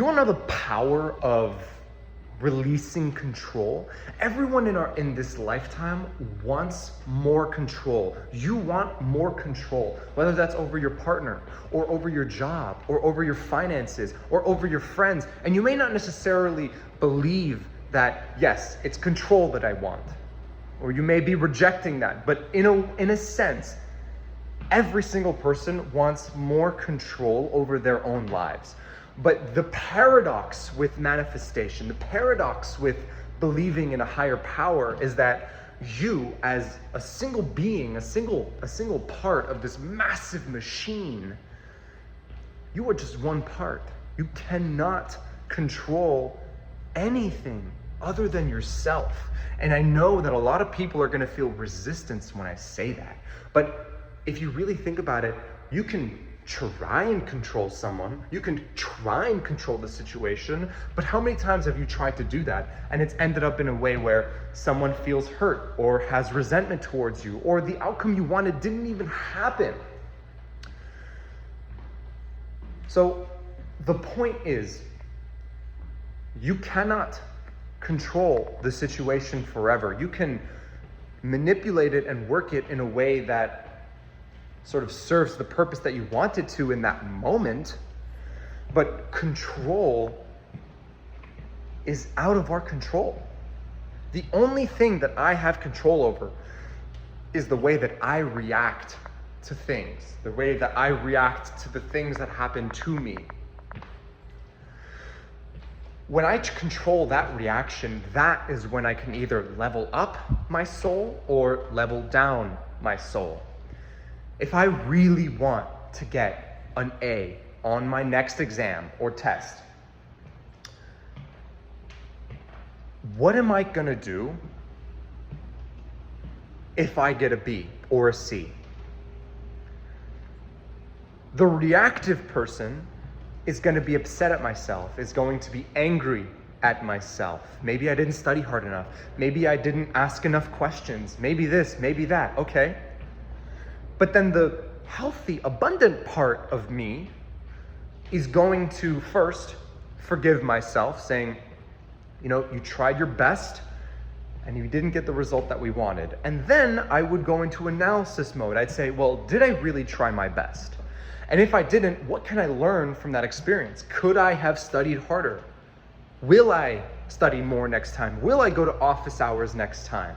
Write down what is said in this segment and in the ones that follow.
You want to know the power of releasing control? Everyone in this lifetime wants more control. You want more control, whether that's over your partner or over your job or over your finances or over your friends. And you may not necessarily believe that, yes, it's control that I want, or you may be rejecting that. But in a sense, every single person wants more control over their own lives. But the paradox with manifestation, the paradox with believing in a higher power is that you, as a single being, a single part of this massive machine, you are just one part. You cannot control anything other than yourself. And I know that a lot of people are going to feel resistance when I say that. But if you really think about it, you can try and control someone, you can try and control the situation, but how many times have you tried to do that and it's ended up in a way where someone feels hurt or has resentment towards you, or the outcome you wanted didn't even happen? So the point is, you cannot control the situation forever. You can manipulate it and work it in a way that sort of serves the purpose that you want it to in that moment, but control is out of our control. The only thing that I have control over is the way that I react to things, the way that I react to the things that happen to me. When I control that reaction, that is when I can either level up my soul or level down my soul. If I really want to get an A on my next exam or test, what am I gonna do if I get a B or a C? The reactive person is gonna be upset at myself, is going to be angry at myself. Maybe I didn't study hard enough. Maybe I didn't ask enough questions. Maybe this, maybe that, okay. But then the healthy, abundant part of me is going to first forgive myself, saying, you tried your best and you didn't get the result that we wanted. And then I would go into analysis mode. I'd say, well, did I really try my best? And if I didn't, what can I learn from that experience? Could I have studied harder? Will I study more next time? Will I go to office hours next time?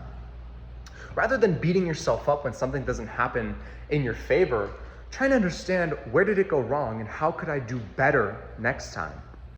Rather than beating yourself up when something doesn't happen in your favor, try to understand, where did it go wrong and how could I do better next time?